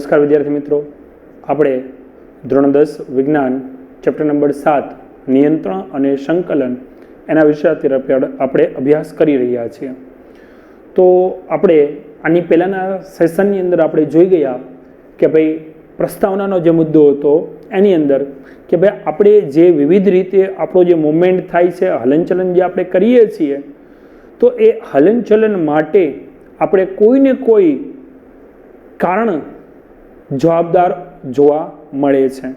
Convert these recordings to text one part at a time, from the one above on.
નમસ્કાર વિદ્યાર્થી મિત્રો, આપણે ધોરણ 10 વિજ્ઞાન ચેપ્ટર નંબર 7 નિયંત્રણ અને સંકલન એના વિશે અત્યારે આપણે અભ્યાસ કરી રહ્યા છીએ. તો આપણે આની પહેલાંના સેશનની અંદર આપણે જોઈ ગયા કે ભાઈ પ્રસ્તાવનાનો જે મુદ્દો હતો એની અંદર કે ભાઈ આપણે જે વિવિધ રીતે આપણો જે મૂવમેન્ટ થાય છે, હલનચલન જે આપણે કરીએ છીએ, તો એ હલનચલન માટે આપણે કોઈને કોઈ કારણ જવાબદાર જોવા મળે છે.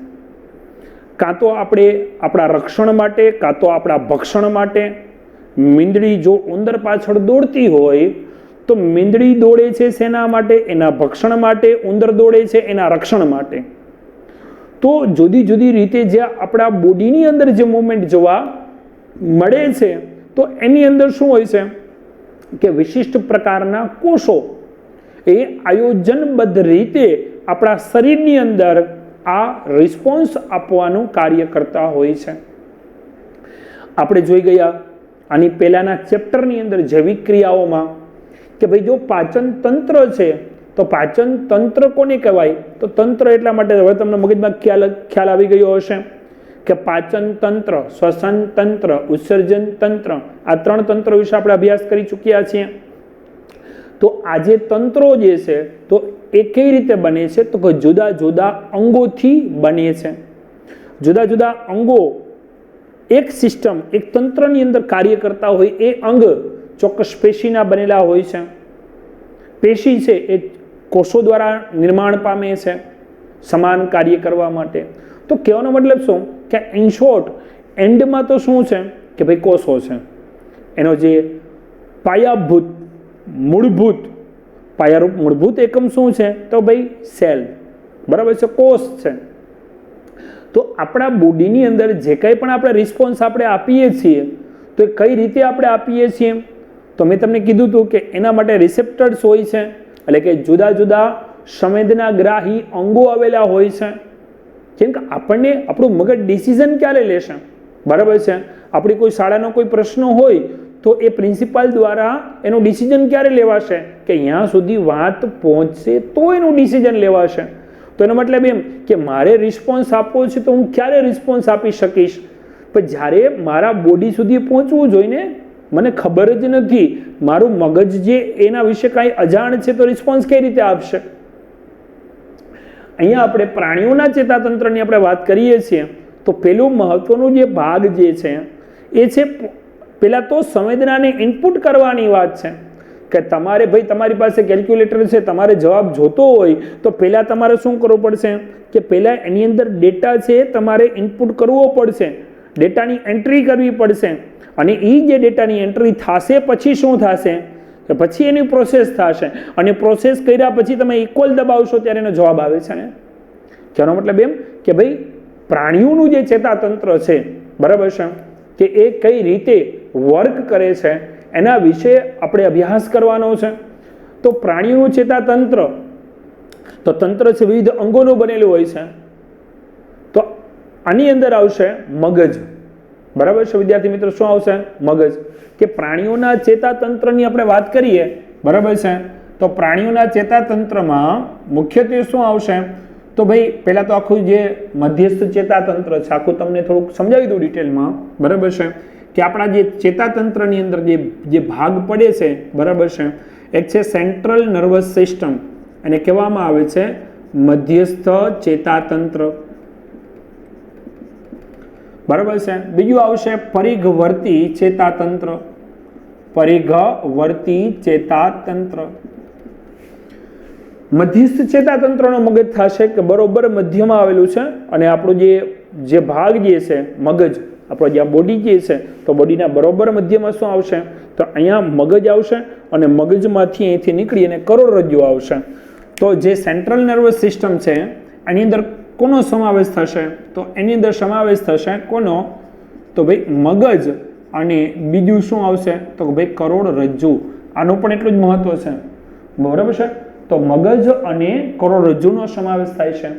કાં તો આપણે આપણા રક્ષણ માટે, કાં તો આપણા ભક્ષણ માટે. મીંદડી જો ઉંદર પાછળ દોડતી હોય તો મીંદડી દોડે છે શેના માટે? એના ભક્ષણ માટે. ઉંદર દોડે છે એના રક્ષણ માટે. તો જુદી જુદી રીતે જે આપણા બોડીની અંદર જે મૂવમેન્ટ જોવા મળે છે, તો એની અંદર શું હોય છે કે વિશિષ્ટ પ્રકારના કોષો એ આયોજનબદ્ધ રીતે આપણા શરીરની અંદર આ રિસ્પોન્સ આપવાનું કાર્ય કરતા હોય છે. આપણે જોઈ ગયા આની પહેલાના ચેપ્ટરની અંદર જૈવિક ક્રિયાઓમાં કે ભાઈ જો પાચન તંત્ર છે તો પાચન તંત્ર કોને કહેવાય? તો તંત્ર એટલા માટે હવે તમને મગજમાં ખ્યાલ આવી ગયો હશે કે પાચન તંત્ર, શ્વસન તંત્ર, ઉત્સર્જન તંત્ર, આ 3 તંત્રો વિશે આપણે અભ્યાસ કરી ચૂક્યા છીએ. તો આ જે તંત્રો જે છે તો એ કઈ રીતે બને છે? તો કે જુદા જુદા અંગોથી બને છે. જુદા જુદા અંગો એક સિસ્ટમ, એક તંત્રની અંદર કાર્ય કરતા હોય. એ અંગ ચોક્કસ પેશીના બનેલા હોય છે. પેશી છે એ કોષો દ્વારા નિર્માણ પામે છે સમાન કાર્ય કરવા માટે. તો કહેવાનો મતલબ શું કે ઇન શોર્ટ એન્ડમાં તો શું છે કે ભાઈ કોષો છે. એનો જે પાયાભૂત મૂળભૂત એકમ શું છે? તો ભાઈ સેલ, બરાબર છે, કોષ છે. તો આપણા બોડીની અંદર જે કંઈ પણ આપણે રિસ્પોન્સ આપણે આપીએ છીએ તો એ કઈ રીતે આપણે આપીએ છીએ? તો મેં તમને કીધું હતું કે એના માટે રિસેપ્ટર્સ હોય છે, એટલે કે જુદા જુદા સંવેદનાગ્રાહી અંગો આવેલા હોય છે. જેમ કે આપણને આપણું મગજ ડિસિઝન ક્યારે લેશે? બરાબર છે, આપણી કોઈ શાળાનો કોઈ પ્રશ્ન હોય તો એ પ્રિન્સિપાલ દ્વારા એનું ડિસિઝન ક્યારે લેવાશે? કે અહીંયા સુધી વાત પહોંચશે તો એનું ડિસિઝન લેવાશે. તો એનો મતલબ એમ કે મારે રિસ્પોન્સ આપવો છે તો હું ક્યારે રિસ્પોન્સ આપી શકીશ? પણ જ્યારે મારા બોડી સુધી પહોંચવું જોઈને મને ખબર જ નથી, મારું મગજ જે એના વિશે કાંઈ અજાણ છે, તો રિસ્પોન્સ કઈ રીતે આપશે? અહીંયા આપણે પ્રાણીઓના ચેતાતંત્રની આપણે વાત કરીએ છીએ તો પેલું મહત્વનું જે ભાગ જે છે એ છે પહેલાં તો સંવેદનાને ઇનપુટ કરવાની વાત છે. કે તમારે ભાઈ તમારી પાસે કેલ્ક્યુલેટર છે, તમારે જવાબ જોતો હોય તો પહેલાં તમારે શું કરવું પડશે કે પહેલાં એની અંદર ડેટા છે તમારે ઇનપુટ કરવો પડશે, ડેટાની એન્ટ્રી કરવી પડશે. અને એ જે ડેટાની એન્ટ્રી થશે પછી શું થશે કે પછી એની પ્રોસેસ થશે, અને પ્રોસેસ કર્યા પછી તમે ઇક્વલ દબાવશો ત્યારે એનો જવાબ આવે છે. જેનો મતલબ એમ કે ભાઈ પ્રાણીઓનું જે ચેતાતંત્ર છે, બરાબર છે, કે એ કઈ રીતે વર્ક કરે છે એના વિશે આપણે અભ્યાસ કરવાનો છે. તો પ્રાણીઓનું ચેતાતંત્ર, તો તંત્ર છે વિવિધ અંગોનું બનેલું હોય છે. તો આની અંદર આવશે મગજ, બરાબર છે વિદ્યાર્થી મિત્રો, શું આવશે? મગજ. કે પ્રાણીઓના ચેતાતંત્રની આપણે વાત કરીએ, બરાબર છે, તો પ્રાણીઓના ચેતાતંત્રમાં મુખ્યત્વે શું આવશે? તો ભાઈ પહેલા તો આખું જે મધ્યસ્થ ચેતાતંત્ર છે આખું તમને થોડુંક સમજાવી દઉં ડિટેલમાં, બરાબર છે, કે આપણા જે ચેતાતંત્રની અંદર જે ભાગ પડે છે, બરાબર છે, એક છે સેન્ટ્રલ નર્વસ સિસ્ટમ, એને કહેવામાં આવે છે મધ્યસ્થ ચેતાતંત્ર, બરાબર છે. બીજું આવશે પરિઘવર્તી ચેતાતંત્ર, પરિઘવર્તી ચેતાતંત્ર. મધ્યસ્થ ચેતાતંત્રનો મગજ થશે કે બરોબર મધ્યમાં આવેલું છે, અને આપણું જે ભાગ જે છે મગજ, આપણો જે બોડી જે છે તો બોડીના બરોબર મધ્યમાં શું આવશે? તો અહીંયા મગજ આવશે, અને મગજમાંથી અહીંથી નીકળી અને કરોડરજ્જુ આવશે. તો જે સેન્ટ્રલ નર્વસ સિસ્ટમ છે એની અંદર કોનો સમાવેશ થશે? તો એની અંદર સમાવેશ થશે કોનો? તો ભાઈ મગજ, અને બીજું શું આવશે? તો ભાઈ કરોડરજ્જુ. આનું પણ એટલું જ મહત્વ છે, બરાબર છે. તો મગજ અને કરોડરજ્જુનો સમાવેશ થાય છે.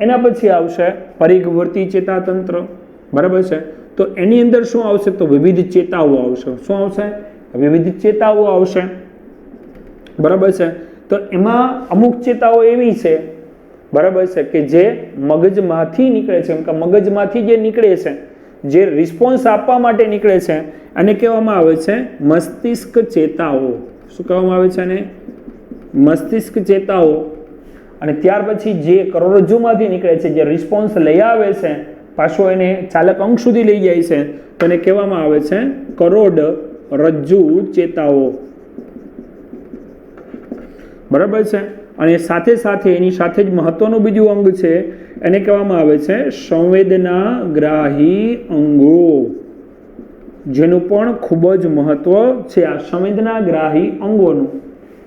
એના પછી આવશે પરિઘવર્તી ચેતાતંત્ર, બરાબર છે. તો એની અંદર શું આવશે? તો વિવિધ ચેતાઓ આવશે. શું આવશે? વિવિધ ચેતાઓ આવશે, બરાબર છે. તો એમાં અમુક ચેતાઓ એવી છે બરાબર છે, કે જે મગજમાંથી નીકળે છે, કે મગજમાંથી જે નીકળે છે, જે રિસ્પોન્સ આપવા માટે નીકળે છે, અને કહેવામાં આવે છે મસ્તિષ્ક ચેતાઓ. શું કહેવામાં આવે છે? અને મસ્તિષ્ક ચેતાઓ. અને ત્યાર પછી જે કરોડરજ્જુમાંથી નીકળે છે, જે રિસ્પોન્સ લઈ આવે છે, પાછો એને ચાલક અંગ સુધી લઈ જાય છે, તો એને કહેવામાં આવે છે કરોડરજ્જુ ચેતાઓ. બરાબર છે. અને સાથે સાથે એની સાથે જ મહત્વનું બીજું અંગ છે, એને કહેવામાં આવે છે સંવેદનાગ્રાહી અંગો, જેનું પણ ખૂબ જ મહત્વ છે. આ સંવેદનાગ્રાહી અંગોનું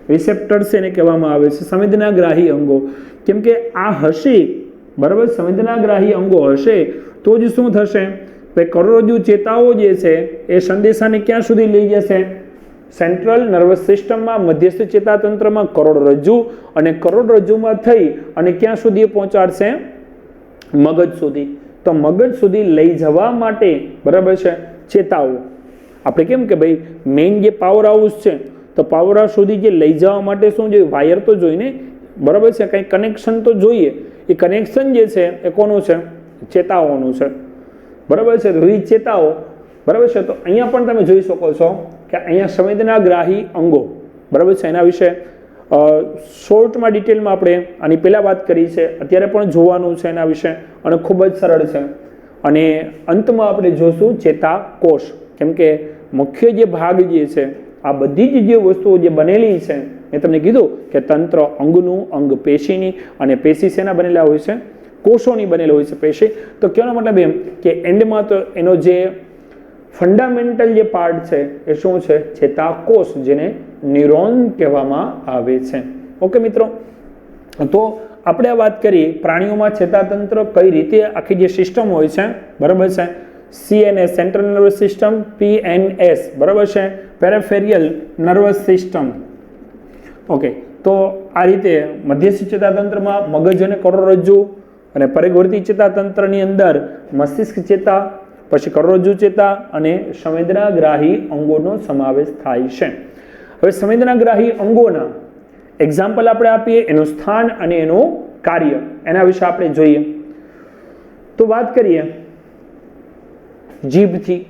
રિસેપ્ટર્સ એને કહેવામાં આવે છે સંવેદનાગ્રાહી અંગો. કેમ કે આ હશે, બરાબર, સંવેદનાગ્રાહી અંગો હશે તો જ શું થશે? ભાઈ કરોડરજ્જુ ચેતાઓ જે છે એ સંદેશાને ક્યાં સુધી લઈ જશે? સેન્ટ્રલ નર્વસ સિસ્ટમમાં, મધ્યસ્થ ચેતાતંત્રમાં કરોડરજ્જુ, અને કરોડરજ્જુમાં થઈ અને ક્યાં સુધી પહોંચાડશે? મગજ સુધી. તો મગજ સુધી લઈ જવા માટે, બરાબર છે, ચેતાઓ. આપણે કેમ કે ભાઈ મેઇન જે પાવર હાઉસ છે, તો પાવર હાઉસ સુધી જે લઈ જવા માટે શું જોઈએ? વાયર તો જોઈએ ને, બરાબર છે, કંઈ કનેક્શન તો જોઈએ. એ કનેક્શન જે છે એ કોનું છે? ચેતાઓનું છે. બરાબર છે, વિવિધ ચેતાઓ. બરાબર છે. તો અહીંયા પણ તમે જોઈ શકો છો કે અહીંયા સંવેદનાગ્રાહી અંગો, બરાબર છે, એના વિશે શોર્ટમાં ડિટેલમાં આપણે આની પહેલાં વાત કરી છે, અત્યારે પણ જોવાનું છે એના વિશે, અને ખૂબ જ સરળ છે. અને અંતમાં આપણે જોશું ચેતાકોષ. કેમ કે મુખ્ય જે ભાગ જે છે, આ બધી જ જે વસ્તુઓ જે બનેલી છે, મેં તમને કીધું કે તંત્ર અંગનું, અંગ પેશીની, અને પેશી શેના બનેલા હોય છે? કોષોની બનેલી હોય છે પેશી. તો કહેવાનો મતલબ એમ કે એન્ડમાં તો એનો જે ફંડામેન્ટલ જે પાર્ટ છે એ શું છે? ચેતાકોષ, જેને ન્યુરોન કહેવામાં આવે છે. ઓકે મિત્રો, તો આપણે આ વાત કરીએ પ્રાણીઓમાં ચેતાતંત્ર કઈ રીતે આખી જે સિસ્ટમ હોય છે, બરાબર છે, CNS central nervous system, PNS, બરાબર છે, પેરાફેરિયલ નર્વસ સિસ્ટમ. ઓકે, તો આ રીતે મધ્યસ્થ ચેતાતંત્રમાં મગજ અને કરોડરજ્જુ, અને પરિવર્તી ચેતાતંત્રની અંદર મસ્તિષ્ક ચેતા, પછી કરોડરજ્જુ ચેતા અને સંવેદનાગ્રાહી અંગોનો સમાવેશ થાય છે. હવે સંવેદનાગ્રાહી અંગોના એક્ઝામ્પલ આપણે આપીએ, એનું સ્થાન અને એનું કાર્ય, એના વિશે આપણે જોઈએ. તો વાત કરીએ જીભથી.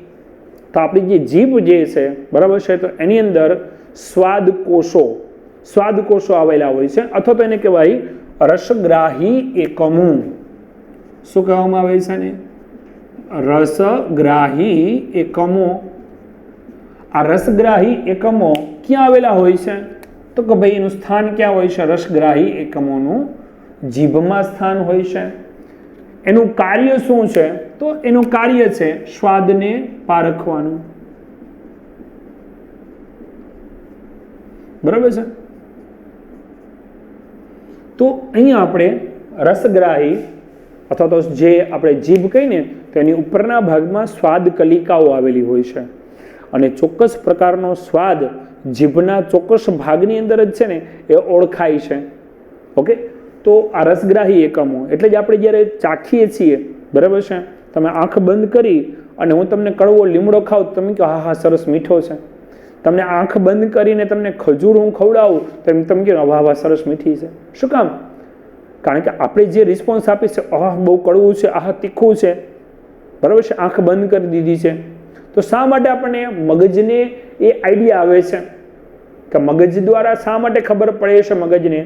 તો આપણી જે જીભ જે છે, બરાબર છે, તો એની અંદર સ્વાદકોષો આવેલા હોય છે, અથવા તો એને કહેવાય રસગ્રાહી એકમો. શું કહેવામાં આવે છે ને? રસગ્રાહી એકમો. આ રસગ્રાહી એકમો ક્યાં આવેલા હોય છે? તો કે ભાઈ એનું સ્થાન ક્યાં હોય છે? રસગ્રાહી એકમોનું જીભમાં સ્થાન હોય છે. એનું કાર્ય શું છે? તો એનું કાર્ય છે સ્વાદને પારખવાનું. બરાબર છે. તો અહીંયા આપણે રસગ્રાહી અથવા તો જે આપણે જીભ કહીને, તો એની ઉપરના ભાગમાં સ્વાદ કલિકાઓ આવેલી હોય છે, અને ચોક્કસ પ્રકારનો સ્વાદ જીભના ચોક્કસ ભાગની અંદર જ છે ને એ ઓળખાય છે. ઓકે, તો આ રસગ્રાહી એકમો એટલે જ આપણે જ્યારે ચાખીએ છીએ, બરાબર છે, તમે આંખ બંધ કરી અને હું તમને કડવો લીમડો ખાવ, તમે કહો હા હા સરસ મીઠો છે. તમને આંખ બંધ કરીને તમને ખજૂર હું ખવડાવું તો તમે કહો વાહ વાહ સરસ મીઠી છે. શું કામ? કારણ કે આપણે જે રિસ્પોન્સ આપીએ છે, આહ બહુ કડવું છે, આહ તીખું છે, બરાબર છે, આંખ બંધ કરી દીધી છે. તો શા માટે આપણને મગજને એ આઈડિયા આવે છે કે મગજ દ્વારા શા માટે ખબર પડે છે મગજને?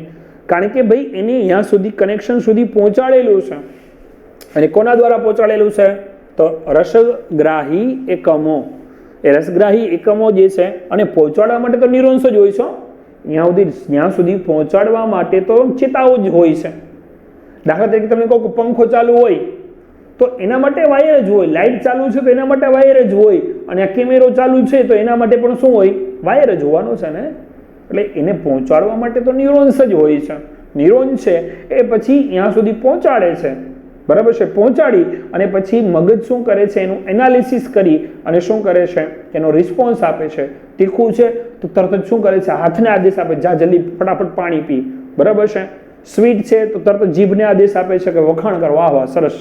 કારણ કે ભાઈ એને અહીંયા સુધી કનેક્શન સુધી પહોંચાડેલું છે. અને કોના દ્વારા પહોંચાડેલું છે? તો રસગ્રાહી એકમો. એ રસગ્રાહી એકમો જે છે, અને પહોંચાડવા માટે તો ન્યુરોન્સ જ હોય છે. ત્યાં સુધી પહોંચાડવા માટે તો ચેતાઓ જ હોય છે. દાખલા તરીકે તમને કહું કે પંખો ચાલુ હોય તો એના માટે વાયર જ હોય, લાઇટ ચાલુ છે તો એના માટે વાયર જ હોય, અને આ કેમેરો ચાલુ છે તો એના માટે પણ શું હોય? વાયર જ હોવાનો છે ને. એટલે એને પહોંચાડવા માટે તો ન્યુરોન્સ જ હોય છે. ન્યુરોન છે એ પછી ત્યાં સુધી પહોંચાડે છે, બરાબર છે. પહોંચાડી અને પછી મગજ શું કરે છે? એનું એનાલિસિસ કરી અને શું કરે છે? એનો રિસ્પોન્સ આપે છે. તીખું છે તો તરત જ શું કરે છે? હાથને આદેશ આપે, જા જલ્દી ફટાફટ પાણી પી, બરાબર છે. સ્વીટ છે તો તરત જીભને આદેશ આપે છે કે વખાણ કરો, વાહ વાહ સરસ.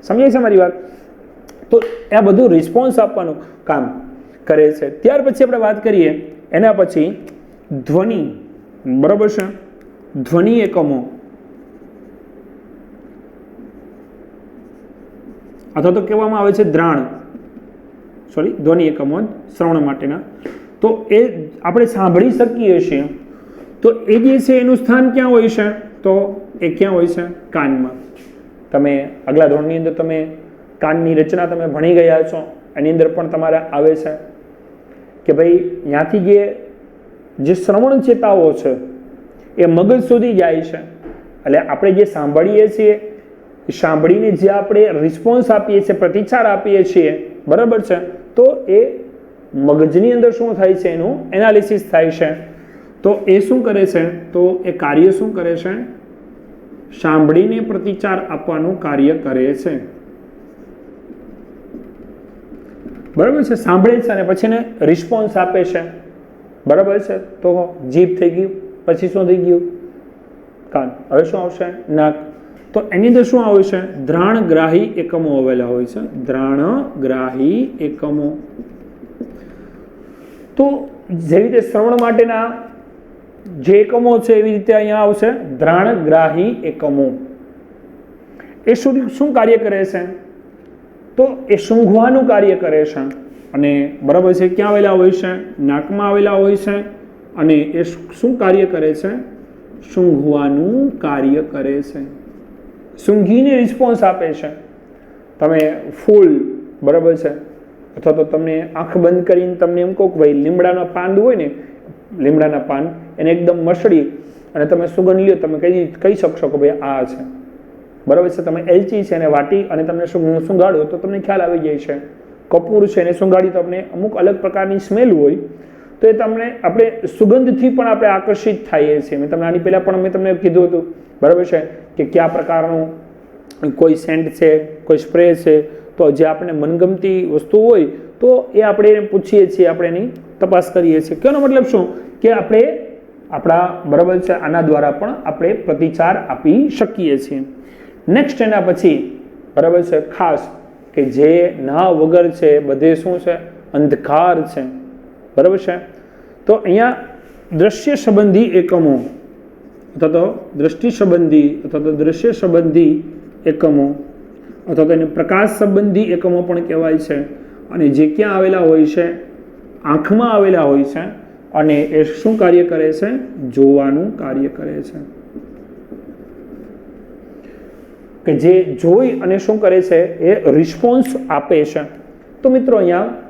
સમજાય છે મારી વાત? તો આ બધું રિસ્પોન્સ આપવાનું કામ કરે છે. ત્યાર પછી આપણે વાત કરીએ એના પછી ધ્વનિ, બરાબર છે. ધ્વનિ એકમો. અથવા તો કહેવામાં આવે છે દ્રાણ, સોરી ધ્વનિ એકમો શ્રવણ માટેના. તો એ આપણે સાંભળી શકીએ છીએ, તો એ જે છે એનું સ્થાન ક્યાં હોય છે? તો એ ક્યાં હોય છે? કાનમાં. તમે આગલા ધોરણની અંદર તમે કાનની રચના તમે ભણી ગયા છો, એની અંદર પણ તમારે આવે છે કે ભાઈ ત્યાંથી જે શ્રવણ ચેતાઓ છે એ મગજ સુધી જાય છે. એટલે આપણે જે સાંભળીએ છીએ એ સાંભળીને જે આપણે રિસ્પોન્સ આપીએ છીએ, પ્રતિચાર આપીએ છીએ, બરાબર છે, તો એ મગજની અંદર શું થાય છે? એનું એનાલિસિસ થાય છે. તો એ શું કરે છે? તો એ કાર્ય શું કરે છે? સાંભળીને પ્રતિચાર આપવાનું કાર્ય કરે છે. બરાબર છે, સાંભળે છે અને પછી એને રિસ્પોન્સ આપે છે. બરાબર છે. તો જીભ થઈ ગયું, પછી શું થઈ ગયું? કાન. હવે શું આવશે? નાક. તો એની અંદર શું આવે છે? દ્રાણગ્રાહી એકમો આવેલા હોય છે. દ્રાણગ્રાહી એકમો. તો જેવી રીતે શ્રવણ માટેના જે એકમો છે એવી રીતે અહીંયા આવશે દ્રાણગ્રાહી એકમો. એ શું કાર્ય કરે છે? તો એ સૂંઘવાનું કાર્ય કરે છે. અને બરાબર છે, ક્યાં આવેલા હોય છે? નાકમાં આવેલા હોય છે. અને એ શું કાર્ય કરે છે? સૂંઘવાનું કાર્ય કરે છે. સૂંઘીને રિસ્પોન્સ આપે છે. તમે ફૂલ, બરાબર છે, અથવા તો તમને આંખ બંધ કરીને તમને એમ કહો કે ભાઈ લીમડાના પાન હોય ને, લીમડાના પાન એને એકદમ મસળી અને તમે સુગંધ લ્યો, તમે કહી શકશો કે ભાઈ આ છે. બરાબર છે. તમે એલચી છે એને વાટી અને તમને સૂંઘાડો તો તમને ખ્યાલ આવી જાય છે. કપૂર છે એને સૂંઘાડી તમને અમુક અલગ પ્રકારની સ્મેલ હોય તો એ તમને આપણે સુગંધથી પણ આપણે આકર્ષિત થઈએ છીએ. મેં તમને આની પહેલાં પણ મેં તમને કીધું હતું, બરાબર છે, કે કયા પ્રકારનું કોઈ સેન્ટ છે, કોઈ સ્પ્રે છે, તો જે આપણે મનગમતી વસ્તુ હોય તો એ આપણે એને પૂછીએ છીએ, આપણે એની તપાસ કરીએ છીએ. કહેવાનો મતલબ શું? કે આપણે આપણા, બરાબર છે, આના દ્વારા પણ આપણે પ્રતિચાર આપી શકીએ છીએ. નેક્સ્ટ એના પછી, બરાબર છે, ખાસ કે જે ના વગર છે બધે શું છે? અંધકાર છે. બરાબર છે. તો અહીંયા દ્રશ્ય સંબંધી એકમો અથવા તો દ્રષ્ટિ સંબંધી અથવા તો દ્રશ્ય સંબંધી એકમો અથવા તો એને પ્રકાશ સંબંધી એકમો પણ કહેવાય છે. અને જે ક્યાં આવેલા હોય છે? આંખમાં આવેલા હોય છે. અને એ શું કાર્ય કરે છે? જોવાનું કાર્ય કરે છે. કે જે જોઈ અને શું કરે છે? એ રિસ્પોન્સ આપે છે. તો મિત્રો અહીંયા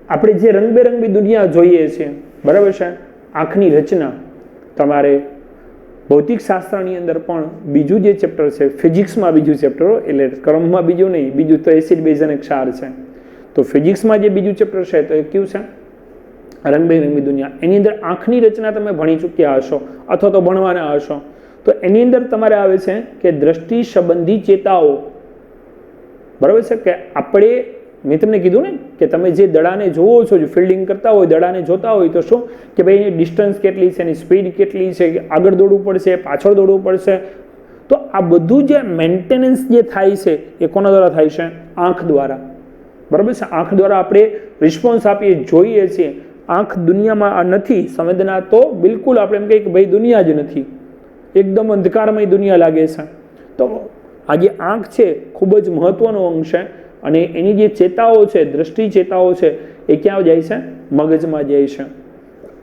આપણે જે રંગબેરંગી દુનિયા જોઈએ છીએ, બરાબર છે, આંખની રચના, તમારે ભૌતિક શાસ્ત્રની અંદર પણ બીજું જે ચેપ્ટર છે, ફિઝિક્સમાં બીજું ચેપ્ટર, એટલે ક્રમમાં બીજું નહીં, બીજું તો એસિડ બેઝ અને ક્ષાર છે. તો ફિઝિક્સમાં જે બીજું ચેપ્ટર છે તો એ કયું છે? રંગબેરંગી દુનિયા. એની અંદર આંખની રચના તમે ભણી ચૂક્યા હશો અથવા તો ભણવાના હશો. તો એની અંદર તમારે આવે છે કે દ્રષ્ટિ સંબંધી ચેતાઓ. બરાબર છે. કે આપણે, મેં તમને કીધું ને કે તમે જે દડાને જોવો છો, જો ફિલ્ડિંગ કરતા હોય, દડાને જોતા હોય તો શું કે ભાઈ એની ડિસ્ટન્સ કેટલી છે, એની સ્પીડ કેટલી છે, આગળ દોડવું પડશે, પાછળ દોડવું પડશે. તો આ બધું જે મેન્ટેનન્સ જે થાય છે એ કોના દ્વારા થાય છે? આંખ દ્વારા. બરાબર છે. આંખ દ્વારા આપણે રિસ્પોન્સ આપીએ, જોઈએ છીએ. આંખ દુનિયામાં આ નથી, સંવેદના તો બિલકુલ આપણે એમ કહીએ કે ભાઈ દુનિયા જ નથી, એકદમ અંધકારમય દુનિયા લાગે છે. તો આ જે આંખ છે ખૂબ જ મહત્વનો અંગ છે. અને એની જે ચેતાઓ છે, દ્રષ્ટિ ચેતાઓ છે, એ ક્યાં જાય છે? મગજમાં જાય છે.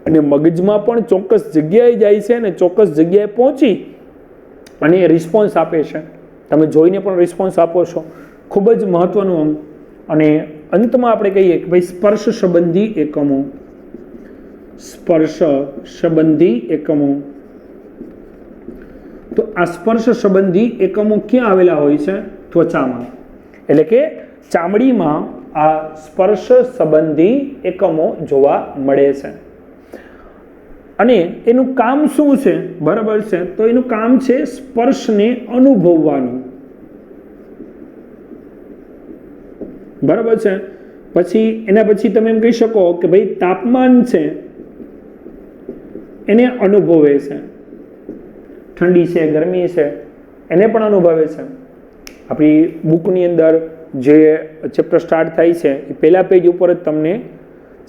અને મગજમાં પણ ચોક્કસ જગ્યાએ જાય છે અને ચોક્કસ જગ્યાએ પહોંચી અને એ રિસ્પોન્સ આપે છે. તમે જોઈને પણ રિસ્પોન્સ આપો છો. ખૂબ જ મહત્વનું અંગ. અને અંતમાં આપણે કહીએ કે ભાઈ સ્પર્શ સંબંધી એકમો. સ્પર્શ સંબંધી એકમો. તો આ સ્પર્શ સંબંધી એકમો ક્યાં આવેલા હોય છે? ત્વચામાં. એટલે કે ચામડીમાં આ સ્પર્શ સંબંધી એકમો જોવા મળે છે. અને એનું કામ શું છે? બરાબર છે. તો એનું કામ છે સ્પર્શને અનુભવવાનું. બરાબર છે. પછી એના પછી તમે એમ કહી શકો કે ભાઈ તાપમાન છે એને અનુભવે છે. ઠંડી છે, ગરમી છે, એને પણ અનુભવે છે. આપણી બુકની અંદર જે ચેપ્ટર સ્ટાર્ટ થાય છે એ પહેલા પેજ ઉપર જ તમને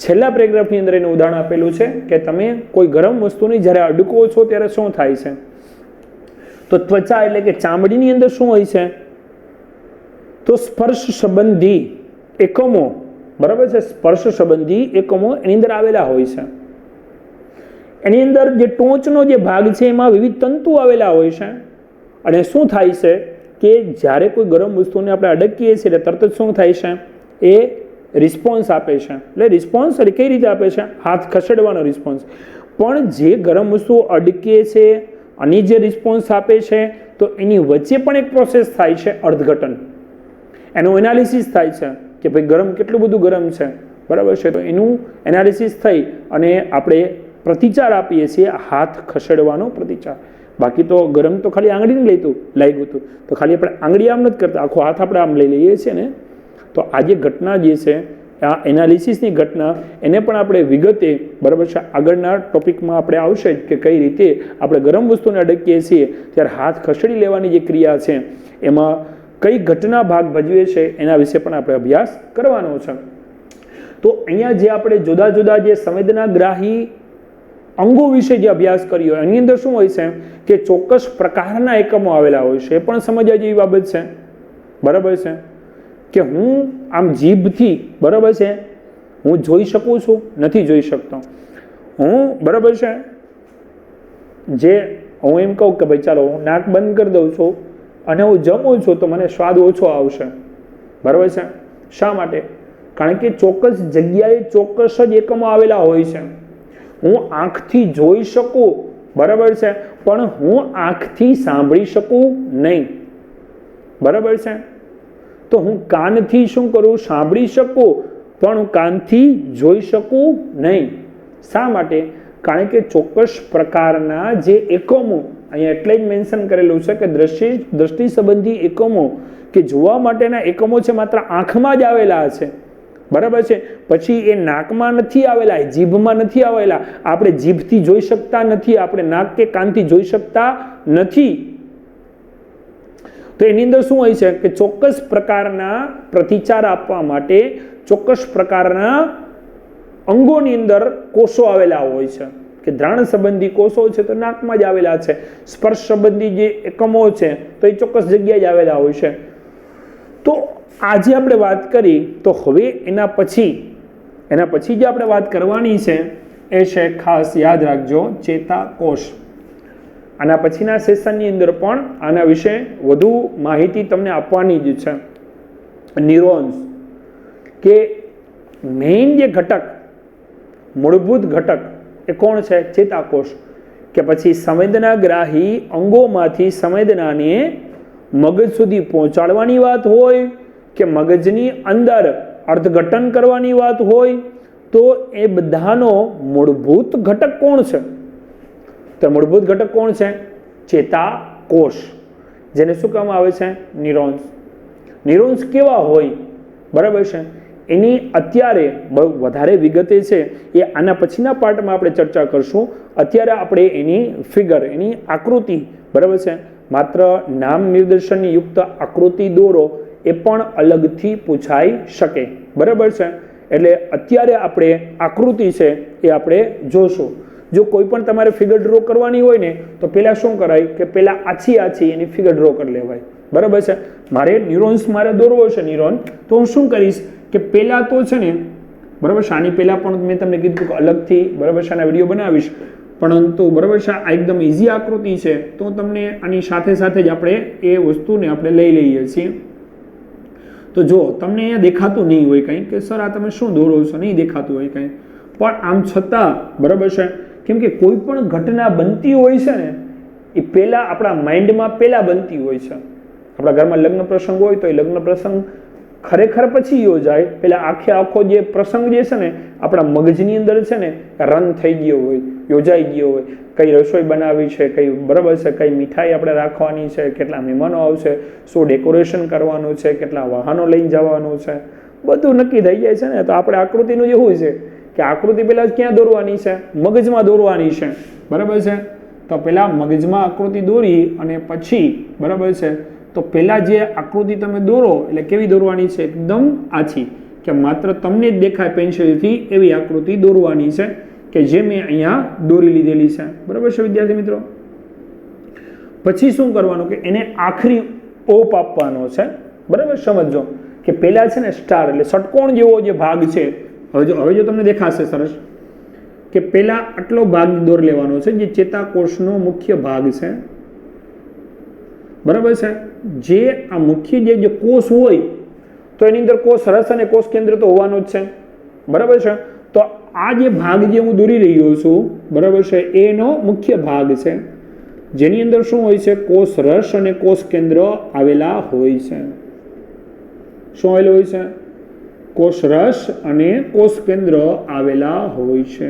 છેલ્લા પેરેગ્રાફની અંદર એનું ઉદાહરણ આપેલું છે કે તમે કોઈ ગરમ વસ્તુની જ્યારે અડકો છો ત્યારે શું થાય છે. તો ત્વચા એટલે કે ચામડીની અંદર શું હોય છે? તો સ્પર્શ સંબંધી એકમો, બરાબર છે, સ્પર્શ સંબંધી એકમો એની અંદર આવેલા હોય છે. એની અંદર જે ટોચનો જે ભાગ છે એમાં વિવિધ તંતુ આવેલા હોય છે. અને શું થાય છે કે જ્યારે કોઈ ગરમ વસ્તુને આપણે અડકીએ છીએ એટલે તરત જ શું થાય છે, એ રિસ્પોન્સ આપે છે. એટલે રિસ્પોન્સ એટલે કઈ રીતે આપે છે, હાથ ખસેડવાનો રિસ્પોન્સ. પણ જે ગરમ વસ્તુ અડકે છે અને જે રિસ્પોન્સ આપે છે તો એની વચ્ચે પણ એક પ્રોસેસ થાય છે, અર્થઘટન. એનું એનાલિસિસ થાય છે કે ભાઈ ગરમ કેટલું બધું ગરમ છે, બરાબર છે. તો એનું એનાલિસિસ થઈ અને આપણે પ્રતિચાર આપીએ છીએ, હાથ ખસેડવાનો પ્રતિચાર. બાકી તો ગરમ તો ખાલી આંગળીને લાગ્યું હતું તો ખાલી આપણે આંગળી આમ નથી કરતા, આખો હાથ આપણે આમ લઈ લઈએ છીએ ને. તો આ જે ઘટના જે છે, આ એનાલિસિસની ઘટના, એને પણ આપણે વિગતે, બરાબર છે, આગળના ટોપિકમાં આપણે આવશે જ કે કઈ રીતે આપણે ગરમ વસ્તુને અડકીએ છીએ ત્યારે હાથ ખસેડી લેવાની જે ક્રિયા છે એમાં કઈ ઘટના ભાગ ભજવે છે એના વિશે પણ આપણે અભ્યાસ કરવાનો છે. તો અહીંયા જે આપણે જુદા જુદા જે સંવેદનાગ્રાહી અંગો વિશે જે અભ્યાસ કર્યો એની અંદર શું હોય છે કે ચોક્કસ પ્રકારના એકમો આવેલા હોય છે. એ પણ સમજવા જેવી બાબત છે, બરાબર છે, કે હું આમ જીભથી, બરાબર છે, હું જોઈ શકું છું, નથી જોઈ શકતો. હું, બરાબર છે, જે હું એમ કહું કે ભાઈ ચાલો હું નાક બંધ કરી દઉં છું અને હું જમું છું તો મને સ્વાદ ઓછો આવશે, બરાબર છે. શા માટે? કારણ કે ચોક્કસ જગ્યાએ ચોક્કસ જ એકમો આવેલા હોય છે. હું આંખથી જોઈ શકું, બરાબર છે, પણ હું આંખથી સાંભળી શકું નહીં, બરાબર છે. તો હું કાનથી શું કરું, સાંભળી શકું, પણ હું કાનથી જોઈ શકું નહીં. શા માટે? કારણ કે ચોક્કસ પ્રકારના જે એકમો અહીંયા એટલે જ મેન્શન કરેલું છે કે દ્રષ્ટિ સંબંધી એકમો, કે જોવા માટેના એકમો છે માત્ર આંખમાં જ આવેલા છે, બરાબર છે. પછી એ નાકમાં નથી આવેલા, જીભમાં નથી આવેલા. આપણે જીભથી જોઈ શકતા નથી, આપણે નાક કે કાનથી જોઈ શકતા નથી. તો એની અંદર શું હોય છે કે ચોક્કસ પ્રકારના પ્રતિચાર આપવા માટે ચોક્કસ પ્રકારના અંગોની અંદર કોષો આવેલા હોય છે. કે દ્રાણ સંબંધી કોષો છે તો નાકમાં જ આવેલા છે. સ્પર્શ સંબંધી જે એકમો છે તો એ ચોક્કસ જગ્યાએ જ આવેલા હોય છે. તો આજે આપણે વાત કરી, તો હવે એના પછી જે આપણે વાત કરવાની છે એ છે, ખાસ યાદ રાખજો, ચેતાકોષ. આના પછીના સેશનની અંદર પણ આના વિશે વધુ માહિતી તમને આપવાની જ છે. ન્યુરોન્સ, કે મેઇન જે ઘટક, મૂળભૂત ઘટક એ કોણ છે? ચેતાકોષ. કે પછી સંવેદનાગ્રાહી અંગોમાંથી સંવેદનાને મગજ સુધી પહોંચાડવાની વાત હોય કે મગજની અંદર અર્થઘટન કરવાની વાત હોય, તો એ બધાનો મૂળભૂત ઘટક કોણ છે? તો મૂળભૂત ઘટક કોણ છે? ચેતાકોષ, જેને શું કહેવામાં આવે છે? ન્યુરોન્સ. ન્યુરોન્સ કેવા હોય, બરાબર છે, એની અત્યારે વધારે વિગતે છે એ આના પછીના પાર્ટમાં આપણે ચર્ચા કરશું. અત્યારે આપણે એની ફિગર, એની આકૃતિ, બરાબર છે, માત્ર નામ નિર્દેશનની યુક્ત આકૃતિ દોરો એ પણ અલગથી પૂછાઈ શકે, બરાબર છે. એટલે અત્યારે આપણે આકૃતિ છે એ આપણે જોશું. જો કોઈ પણ તમારે ફિગર ડ્રો કરવાની હોય ને તો પહેલાં શું કરાય કે પહેલાં આછી એની ફિગર ડ્રો કરી લેવાય, બરાબર છે. મારે ન્યુરોન્સ મારે દોરવો છે, ન્યુરોન, તો હું શું કરીશ કે પહેલાં તો છે ને, બરાબર છે, આની પહેલાં પણ મેં તમને કીધું કે અલગથી, બરાબર છે, આના વિડીયો બનાવીશ, પરંતુ બરાબર છે આ એકદમ ઇઝી આકૃતિ છે તો તમને આની સાથે સાથે જ આપણે એ વસ્તુને આપણે લઈ લઈએ છીએ. તો જો તમને અહીંયા દેખાતું નહીં હોય કંઈ કે સર આ તમે શું દોરો છો, નહીં દેખાતું હોય કંઈ, પણ આમ છતાં, બરાબર છે, કેમ કે કોઈ પણ ઘટના બનતી હોય છે ને એ પહેલાં આપણા માઇન્ડમાં પહેલાં બનતી હોય છે. આપણા ઘરમાં લગ્ન પ્રસંગ હોય તો એ લગ્ન પ્રસંગ ખરેખર પછી યોજાય, પહેલાં આખો જે પ્રસંગ જે છે ને આપણા મગજની અંદર છે ને રન થઈ ગયો હોય, યોજાઈ ગયો હોય. કઈ રસોઈ બનાવી છે, કઈ, બરાબર છે, કઈ મીઠાઈ આપણે રાખવાની છે, કેટલા મહેમાનો આવશે, શું ડેકોરેશન કરવાનું છે, કેટલા વાહનો લઈને જવાનું છે, બધું નક્કી થઈ જાય છે ને. તો આપણે આકૃતિનું એવું છે કે આકૃતિ પહેલાં ક્યાં દોરવાની છે? મગજમાં દોરવાની છે, બરાબર છે. તો પહેલાં મગજમાં આકૃતિ દોરી અને પછી, બરાબર છે, તો પહેલાં જે આકૃતિ તમે દોરો એટલે કેવી દોરવાની છે? એકદમ આછી, કે માત્ર તમને જ દેખાય પેન્સિલથી એવી આકૃતિ દોરવાની છે કે જે મેં અહીંયા દોરી લીધેલી છે, બરાબર છે વિદ્યાર્થી મિત્રો. પછી શું કરવાનું કે એને આખરી ઓપ આપવાનો છે, બરાબર, સમજો કે પેલા છે ને સ્ટાર એટલે ષટકોણ જેવો જે ભાગ છે, હવે જો તમને દેખાશે સરસ કે પેલા આટલો ભાગ દોર લેવાનો છે જે ચેતાકોષનો મુખ્ય ભાગ છે, બરાબર છે। જે આ મુખ્ય જે કોષ હોય તો એની અંદર કોષ રસ અને કોષ કેન્દ્ર તો હોવાનું જ છે, બરાબર છે। તો આ જે ભાગ જે હું દોરી રહ્યો છું, બરાબર છે, એનો મુખ્ય ભાગ છે જેની અંદર શું હોય છે, કોષ રસ અને કોષ કેન્દ્ર આવેલા હોય છે। શું આવેલું હોય છે? કોષ રસ અને કોષ કેન્દ્ર આવેલા હોય છે,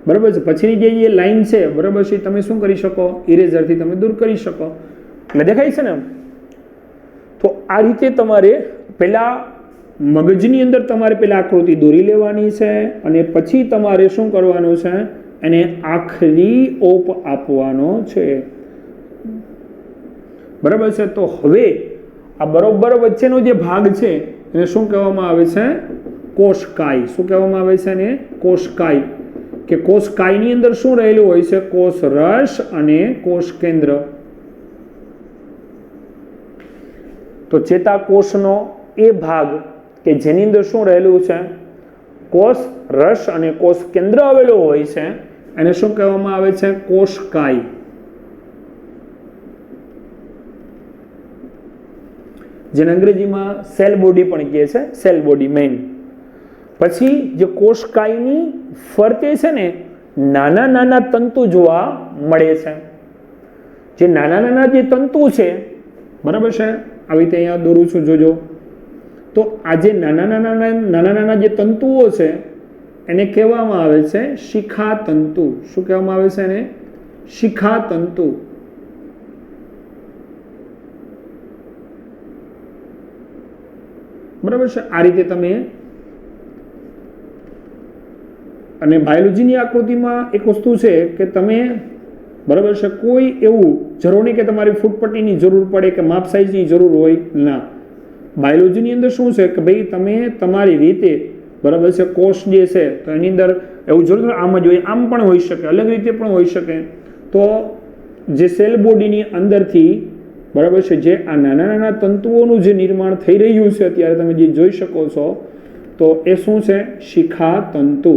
બરાબર છે। પછીની જે લાઈન છે, બરાબર છે, તમે શું કરી શકો, ઇરેઝરથી તમે દૂર કરી શકો, એટલે દેખાય છે ને। તો આ રીતે તમારે પેલા મગજની અંદર તમારે પેલા આકૃતિ દોરી લેવાની છે અને પછી તમારે શું કરવાનું છે, એને આખરી ઓપ આપવાનો છે, બરાબર છે। તો હવે આ બરોબર વચ્ચેનો જે ભાગ છે એને શું કહેવામાં આવે છે, કોષકાય। શું કહેવામાં આવે છે એને? કોષકાય। કે કોષકાયની અંદર શું રહેલું હોય છે, કોષ રસ અને કોષ કેન્દ્ર। તો ચેતાકોષનો એ ભાગ કે જેની અંદર શું રહેલું છે, કોષ રસ અને કોષ કેન્દ્ર આવેલું હોય છે, એને શું કહેવામાં આવે છે, કોષકાય। જેને અંગ્રેજીમાં સેલ બોડી પણ કહે છે, સેલ બોડી મેઇન। પછી જે કોષકાયની ફરતે છે ને નાના નાના તંતુ જોવા મળે છે। જે નાના નાના જે તંતુ છે, બરાબર છે, આવી રીતે અહીંયા દોરું છું, જોજો। તો આ જે નાના જે તંતુઓ છે એને કહેવામાં આવે છે શિખા તંતુ। શું કહેવામાં આવે છે એને? શિખા તંતુ। બરાબર છે, આ રીતે તમે। અને બાયોલોજીની આકૃતિમાં એક વસ્તુ છે કે તમે, બરાબર છે, કોઈ એવું જરૂર નહીં કે તમારી ફૂટપટ્ટીની જરૂર પડે કે માપ સાઇઝની જરૂર હોય, ના। બાયોલોજીની અંદર શું છે કે ભાઈ તમે તમારી રીતે, બરાબર છે, કોષ જે છે તો એની અંદર એવું જરૂર આમ જ હોય, આમ પણ હોઈ શકે, અલગ રીતે પણ હોઈ શકે। તો જે સેલ બોડીની અંદરથી, બરાબર છે, જે આ નાના નાના તંતુઓનું જે નિર્માણ થઈ રહ્યું છે અત્યારે તમે જે જોઈ શકો છો, તો એ શું છે, શિખા તંતુ।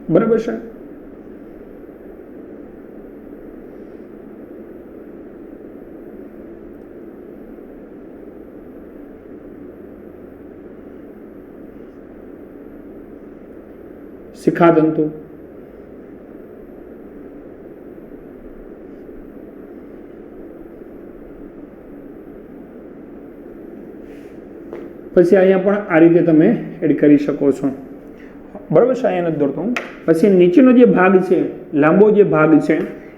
બરાબર છે। શિખા તંતુ। પછી અહીંયા પણ આ રીતે તમે એડ કરી શકો છો, બરાબર છે, અહીંયા નથી દોરતો હું। પછી નીચેનો જે ભાગ છે, લાંબો જે ભાગ છે,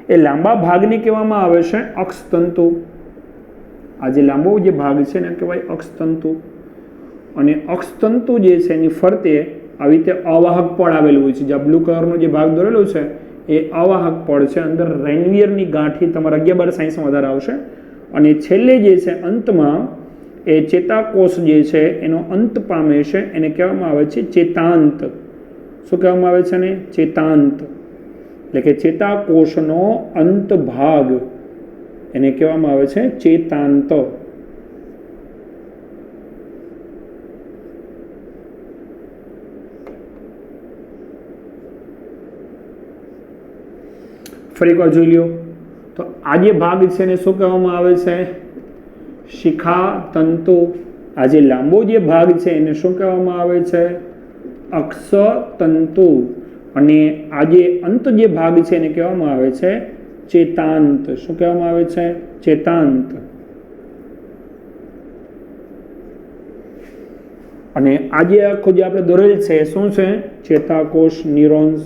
એ લાંબા ભાગને કહેવામાં આવે છે અક્ષતંતુ। આ જે લાંબો જે ભાગ છે એને કહેવાય અક્ષતંતુ। અને અક્ષતંતુ જે છે એની ફરતે આવી રીતે અવાહક પડ આવેલું હોય છે। જે બ્લુ કલરનો જે ભાગ દોરેલો છે એ અવાહક પડ છે। અંદર રેનવિયરની ગાંઠી તમારા 11-12 સાયન્સમાં વધારે આવશે। અને છેલ્લે જે છે અંતમાં એ ચેતાકોષ જે છે એનો અંત પામે છે, એને કહેવામાં આવે છે ચેતાંત। શું કહેવામાં આવે છે ને? ચેતાંત। એટલે કે ચેતાકોષનો અંત ભાગ એને કહેવામાં આવે છે ચેતાંત। ફરી એકવાર જોઈ લ્યો, તો આ જે ભાગ છે એને શું કહેવામાં આવે છે? શિખા તંતુ। આ જે લાંબો જે ભાગ છે એને શું કહેવામાં આવે છે? અક્ષતંતુ। અને આ જે અંત જે ભાગ છે એને કહેવામાં આવે છે ચેતાંત। શું કહેવામાં આવે છે? ચેતાંત। અને આ જે આખો જે આપણે દોરેલ છે શું છે? ચેતાકોષ, ન્યુરોન્સ।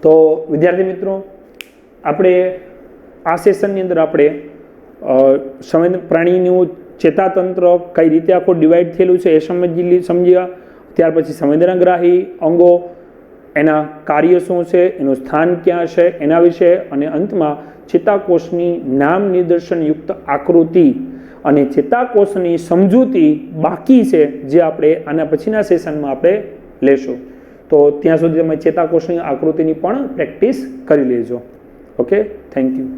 તો વિદ્યાર્થી મિત્રો, આપણે આ સેશનની અંદર આપણે પ્રાણીનું ચેતાતંત્ર કઈ રીતે આખું ડિવાઈડ થયેલું છે એ સમજ્યા। ત્યાર પછી સંવેદનાગ્રાહી અંગો, એના કાર્ય શું છે, એનું સ્થાન ક્યાં છે એના વિશે, અને અંતમાં ચેતાકોષની નામ નિદર્શનયુક્ત આકૃતિ અને ચેતાકોષની સમજૂતી બાકી છે, જે આપણે આના પછીના સેશનમાં આપણે લેશું. તો ત્યાં સુધી તમે ચેતાકોષની આકૃતિની પણ પ્રેક્ટિસ કરી લેજો. Okay, thank you.